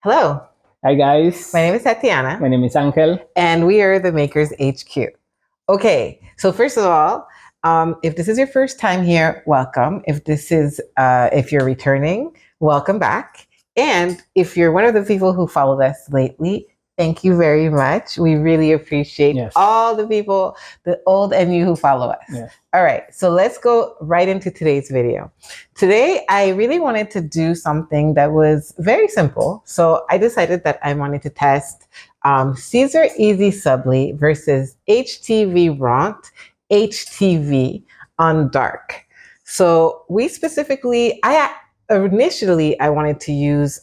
Hello. Hi guys. My name is Tatiana. My name is Angel. And we are the Makers HQ. Okay, so first of all, if this is your first time here, welcome. If you're returning, welcome back. And if you're one of the people who followed us lately, thank you very much. We really appreciate all the people, the old and new, who follow us. Yes. All right, so let's go right into today's video. Today, I really wanted to do something that was very simple. So I decided that I wanted to test Siser Easysubli versus Htvront HTV on dark. So initially I wanted to use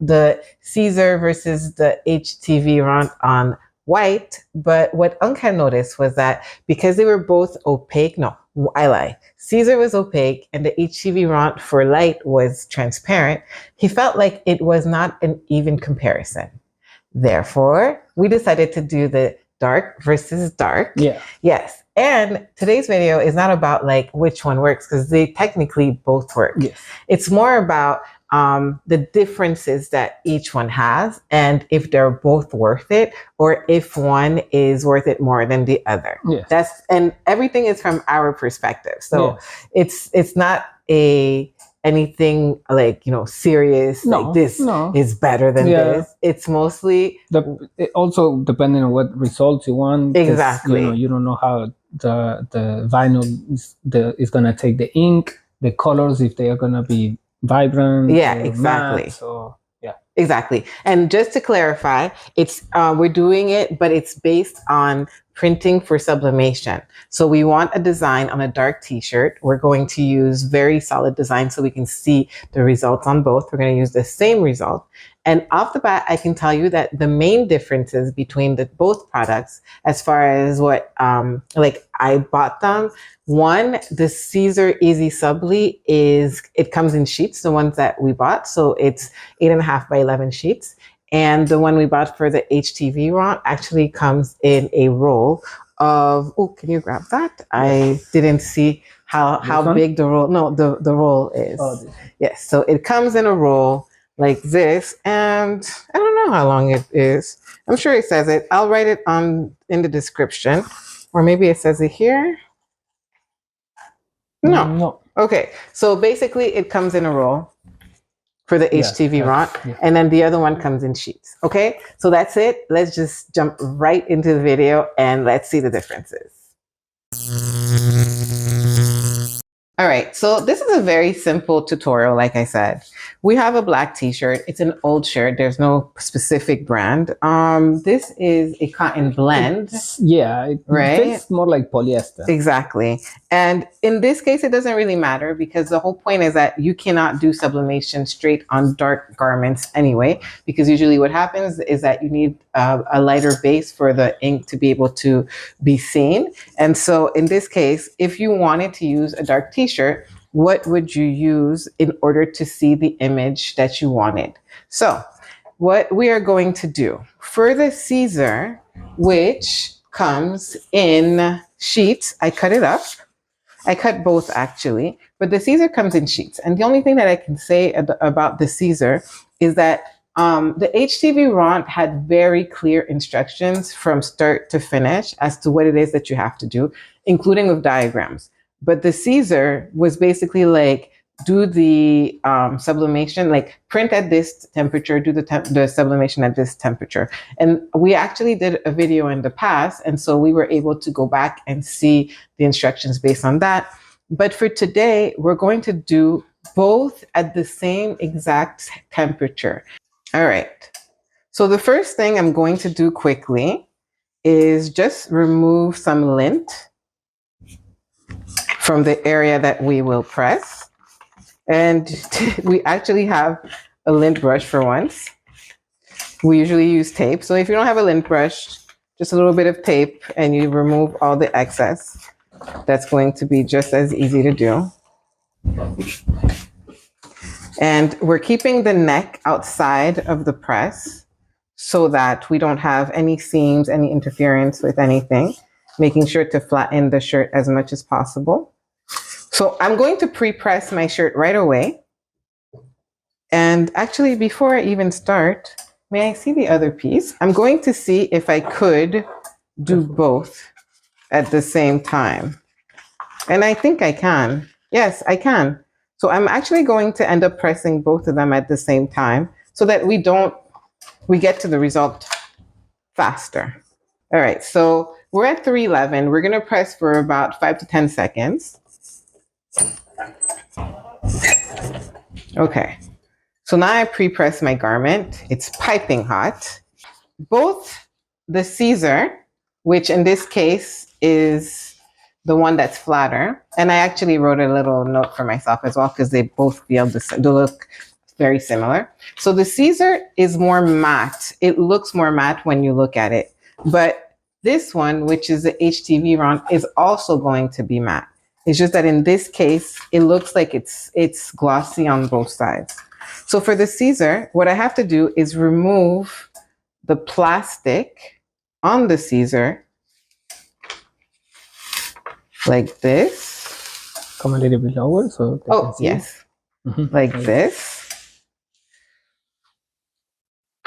the Siser versus the Htvront on white, but what Unc had noticed was that because they were both opaque, no, I lie. Siser was opaque and the Htvront for light was transparent. He felt like it was not an even comparison. Therefore, we decided to do the dark versus dark. Yeah. Yes. And today's video is not about like which one works, because they technically both work. Yes. It's more about the differences that each one has and if they're both worth it or if one is worth it more than the other. Yes. And everything is from our perspective. So it's not anything like, serious, like this is better than this. It's mostly also depending on what results you want. Exactly. You don't know how the vinyl is gonna take the ink, the colors, if they are gonna be vibrant. Yeah, exactly. Matte, so yeah, exactly. And just to clarify, it's we're doing it, but it's based on printing for sublimation. So we want a design on a dark t-shirt. We're going to use very solid design so we can see the results on both. We're going to use the same result. And off the bat, I can tell you that the main differences between both products, as far as what I bought them, one, the Siser Easysubli it comes in sheets, the ones that we bought. So it's 8.5 by 11 sheets. And the one we bought for the Htvront actually comes in a roll of, can you grab that? I didn't see how big the roll, no, the roll is. Yes, so it comes in a roll like this, and I don't know how long it is. I'm sure it says it. I'll write it in the description, or maybe it says it here. No. Okay, so basically it comes in a roll for the Htvront, and then the other one comes in sheets. Okay, so that's it. Let's just jump right into the video and let's see the differences. All right, so this is a very simple tutorial. Like I said, we have a black t-shirt. It's an old shirt. There's no specific brand. This is a cotton blend. Right? It's more like polyester. Exactly. And in this case, it doesn't really matter because the whole point is that you cannot do sublimation straight on dark garments anyway, because usually what happens is that you need a lighter base for the ink to be able to be seen. And so in this case, if you wanted to use a dark t-shirt, what would you use in order to see the image that you wanted? So what we are going to do for the Siser, which comes in sheets, I cut it up. I cut both actually, but the Siser comes in sheets. And the only thing that I can say about the Siser is that the Htvront had very clear instructions from start to finish as to what it is that you have to do, including with diagrams. But the Siser was basically like, do the sublimation, like print at this temperature, do the sublimation at this temperature. And we actually did a video in the past, and so we were able to go back and see the instructions based on that. But for today, we're going to do both at the same exact temperature. All right. So the first thing I'm going to do quickly is just remove some lint from the area that we will press. And we actually have a lint brush for once. We usually use tape. So if you don't have a lint brush, just a little bit of tape and you remove all the excess. That's going to be just as easy to do. And we're keeping the neck outside of the press so that we don't have any seams, any interference with anything, making sure to flatten the shirt as much as possible. So I'm going to pre-press my shirt right away. And actually, before I even start, may I see the other piece? I'm going to see if I could do both at the same time. And I think I can. Yes, I can. So I'm actually going to end up pressing both of them at the same time so that we get to the result faster. All right, so we're at 311. We're gonna press for about 5 to 10 seconds. Okay, so now I pre-press my garment. It's piping hot. Both the Siser, which in this case is the one that's flatter, and I actually wrote a little note for myself as well because they both feel they look very similar. So the Siser is more matte. It looks more matte when you look at it, but this one, which is the Htvront, is also going to be matte. It's just that in this case, it looks like it's glossy on both sides. So for the Siser, what I have to do is remove the plastic on the Siser like this. Come a little bit lower so they can see. Yes. Like this.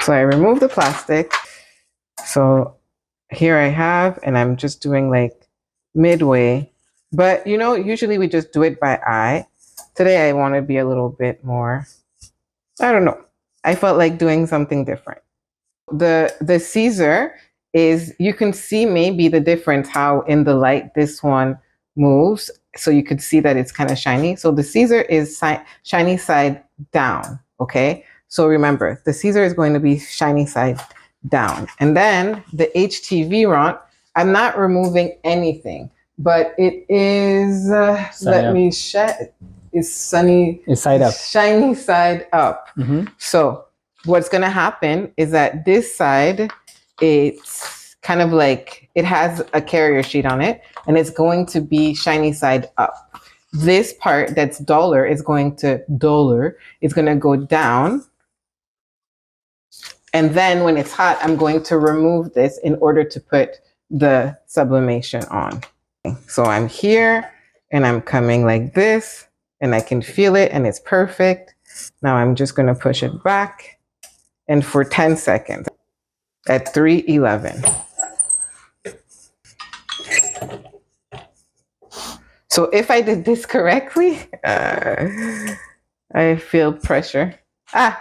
So I remove the plastic. So here I have, and I'm just doing like midway. But you know, usually we just do it by eye. Today I want to be a little bit more, I don't know. I felt like doing something different. The Siser is, you can see maybe the difference how in the light this one moves. So you could see that it's kind of shiny. So the Siser is shiny side down, okay? So remember, the Siser is going to be shiny side down. And then the Htvront, I'm not removing anything, but it is, let me check, it's sunny. It's side up. Shiny side up. So what's going to happen is that this side, it's kind of like, it has a carrier sheet on it, and it's going to be shiny side up. This part that's duller is going to go down. And then when it's hot, I'm going to remove this in order to put the sublimation on. So I'm here and I'm coming like this, and I can feel it and it's perfect. Now I'm just going to push it back, and for 10 seconds at 311. So if I did this correctly, I feel pressure.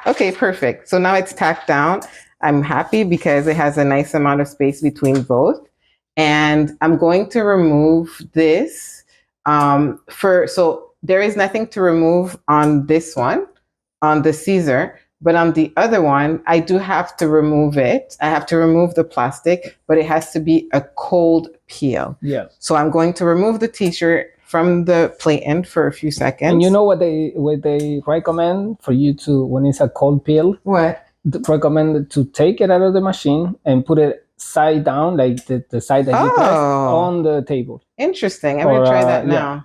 Okay, perfect. So now it's tacked down. I'm happy because it has a nice amount of space between both. And I'm going to remove this so there is nothing to remove on this one, on the Siser, but on the other one, I do have to remove it. I have to remove the plastic, but it has to be a cold peel. Yeah. So I'm going to remove the t-shirt from the plate end for a few seconds. And you know what they recommend for you to, when it's a cold peel? What? Recommend to take it out of the machine and put it side down, like the side that you press on the table. Interesting. I'm going to try that now. Yeah.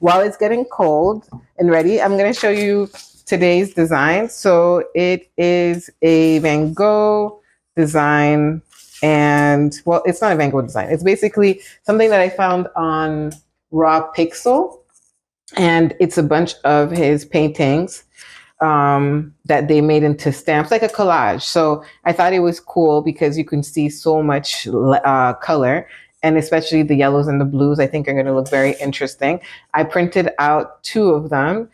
While it's getting cold and ready, I'm going to show you today's design. So it is a Van Gogh design, and well, it's not a Van Gogh design. It's basically something that I found on Raw Pixel, and it's a bunch of his paintings that they made into stamps, like a collage. So I thought it was cool because you can see so much color, and especially the yellows and the blues, I think are going to look very interesting. I printed out 2 of them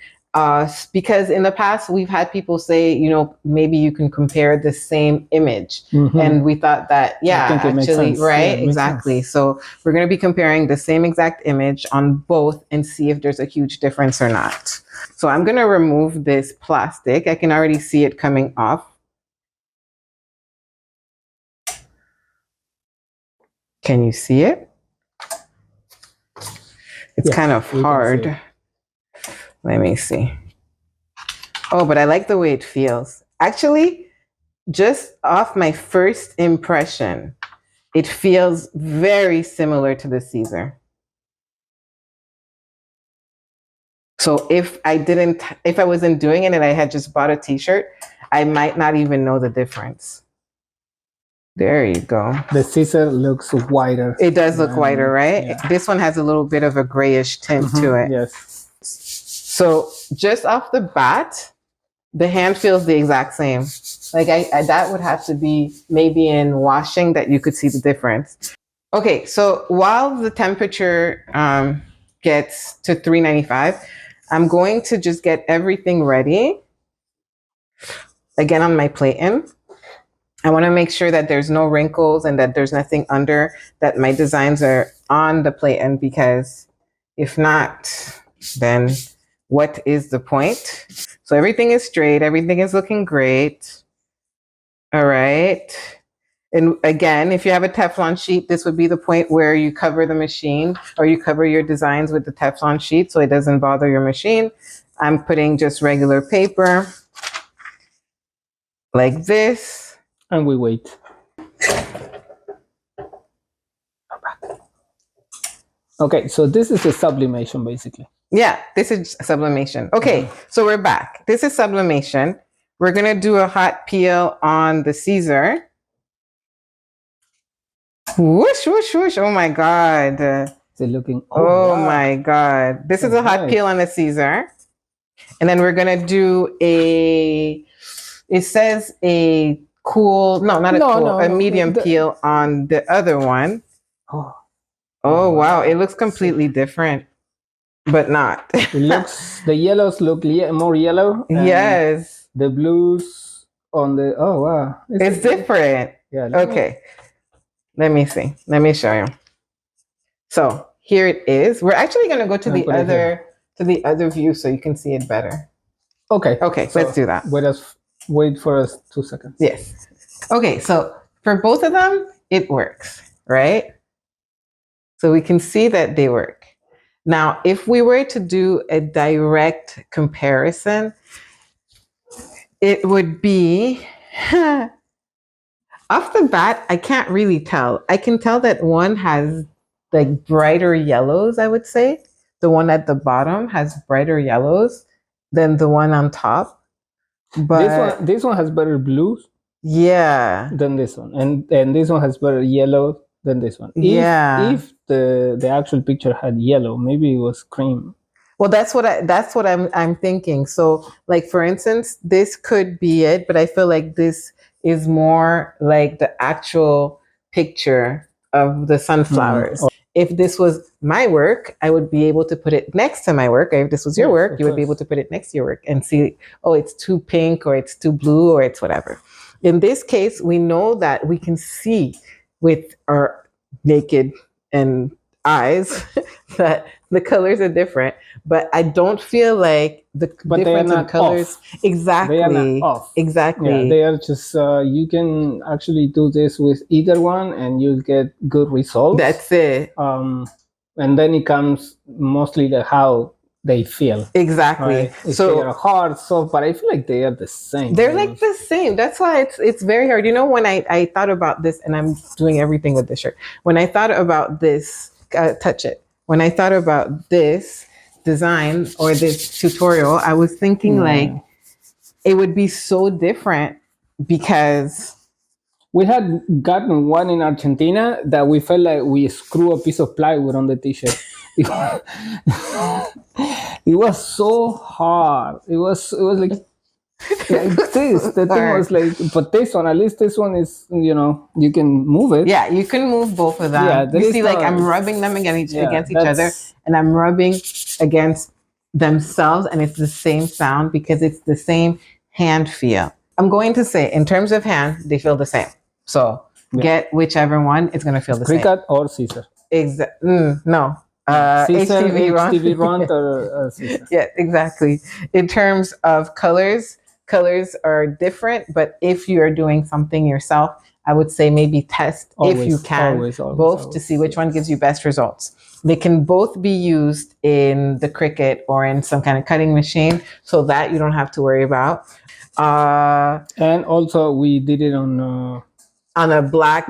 because in the past we've had people say, you know, maybe you can compare the same image. And we thought that, actually, right? Yeah, exactly. So we're going to be comparing the same exact image on both and see if there's a huge difference or not. So I'm going to remove this plastic. I can already see it coming off. Can you see it? It's kind of hard. Let me see. Oh, but I like the way it feels. Actually, just off my first impression, it feels very similar to the Siser. So if I wasn't doing it and I had just bought a t-shirt, I might not even know the difference. There you go. The Siser looks whiter. It does look whiter, right? Yeah. This one has a little bit of a grayish tint to it. Yes. So just off the bat, The hand feels the exact same. Like I that would have to be maybe in washing that you could see the difference. Okay, so while the temperature gets to 395, I'm going to just get everything ready again on my platen. I want to make sure that there's no wrinkles and that there's nothing under, that my designs are on the platen, because if not, then what is the point? So everything is straight, everything is looking great. All right. And again, if you have a Teflon sheet, this would be the point where you cover the machine, or you cover your designs with the Teflon sheet so it doesn't bother your machine. I'm putting just regular paper like this. And we wait. Okay, so this is a sublimation basically. Yeah, this is sublimation. Okay, so we're back. This is sublimation. We're gonna do a hot peel on the Siser. Whoosh, whoosh, whoosh. Oh my God. Is it looking? Oh wow. my God. This is a hot nice. peel on the Siser. And then we're gonna do it says a cool, no, not a cool, a medium peel on the other one. Oh wow, it looks completely different, but not. It looks, the yellows look more yellow. Yes. The blues on the, oh wow. It's different. Yeah. Okay. Let me see. Let me show you. So here it is. We're actually gonna go to the other view so you can see it better. Okay. Okay, so let's do that. Wait for us 2 seconds. Yes. Okay, so for both of them, it works, right? So we can see that they work. Now, if we were to do a direct comparison, it would be, off the bat, I can't really tell. I can tell that one has like brighter yellows, I would say. The one at the bottom has brighter yellows than the one on top. But this one has better blues. Yeah. Than this one. And this one has better yellow than this one. If the actual picture had yellow, maybe it was cream. Well, that's what I'm thinking. So, like for instance, this could be it, but I feel like this is more like the actual picture of the sunflowers. Mm-hmm. If this was my work, I would be able to put it next to my work. Or if this was your work, you would be able to put it next to your work and see, oh, it's too pink or it's too blue or it's whatever. In this case, we know that we can see with our naked and eyes that the colors are different, but I don't feel like the difference in colors. Exactly. They are not off. Exactly. Yeah, they are just, you can actually do this with either one and you'll get good results. That's it. And then it comes mostly to how they feel. Exactly. Right? If they are hard, soft, but I feel like they are the same. They're like the same. That's why it's very hard. You know, when I thought about this, and I'm doing everything with this shirt. When I thought about this, touch it. When I thought about this design or this tutorial, I was thinking like it would be so different because we had gotten one in Argentina that we felt like we screw a piece of plywood on the t-shirt. It was so hard. It was like this. The thing was like, but this one, at least this one is, you know, you can move it. Yeah, you can move both of them. Yeah, you see, like I'm rubbing them against each other, and I'm rubbing against themselves, and it's the same sound because it's the same hand feel. I'm going to say, in terms of hand, they feel the same. So get whichever one, it's going to feel the same. Preheat or Siser? No. Siser, Htvront or Siser. Yeah, exactly. In terms of colors are different, but if you are doing something yourself, I would say maybe test if you can both to see which one gives you best results. They can both be used in the Cricut or in some kind of cutting machine, so that you don't have to worry about. And also we did it on a black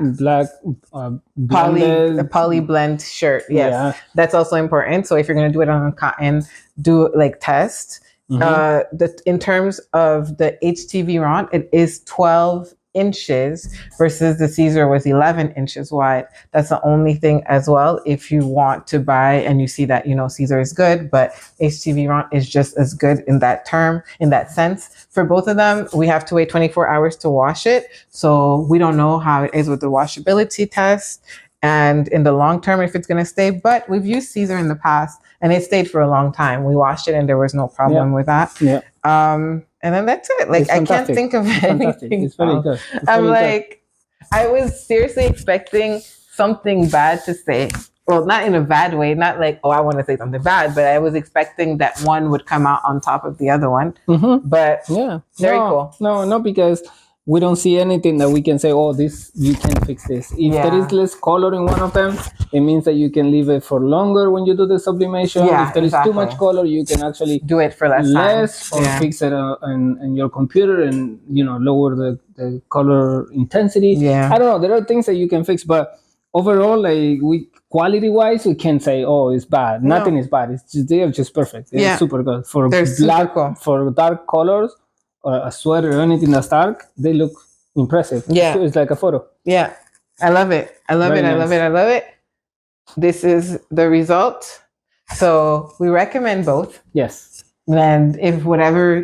poly blend shirt. Yes, that's also important. So if you're going to do it on cotton, do like test. In terms of the Htvront, it is 12 inches versus the Siser was 11 inches wide. That's the only thing as well. If you want to buy and you see that, Siser is good, but Htvront is just as good in that sense. For both of them, we have to wait 24 hours to wash it. So we don't know how it is with the washability test and in the long term if it's going to stay. But we've used Siser in the past and it stayed for a long time. We washed it and there was no problem with that. Yeah. And then that's it. Like, I can't think of anything. It's very good. I'm like, I was seriously expecting something bad to say. Well, not in a bad way, not like, oh, I want to say something bad, but I was expecting that one would come out on top of the other one. Mm-hmm. But yeah, very cool. No, not because we don't see anything that we can say, oh, this, you can fix this. If there is less color in one of them, it means that you can leave it for longer when you do the sublimation. If there is too much color, you can actually do it for less or fix it in your computer and, lower the color intensity. I don't know. There are things that you can fix, but overall, like, quality wise, we can't say, oh, it's bad. Nothing is bad. It's just, they're just perfect. They're super good. For for dark colors, or a sweater or anything that's dark, they look impressive. It's like a photo. Yeah, I love it. I love it. This is the result. So we recommend both. Yes. And if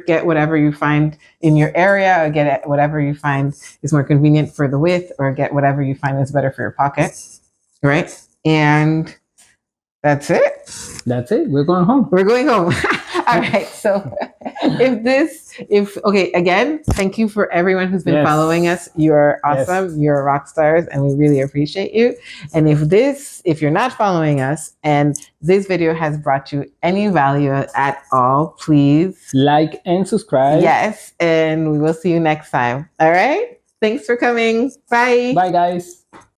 get whatever you find in your area, or get whatever you find is more convenient for the width, or get whatever you find is better for your pocket, right? And that's it. We're going home. All right. So again, thank you for everyone who's been following us. You're awesome. You're rock stars and we really appreciate you. And if you're not following us and this video has brought you any value at all, please like and subscribe. Yes. And we will see you next time. All right. Thanks for coming. Bye. Bye, guys.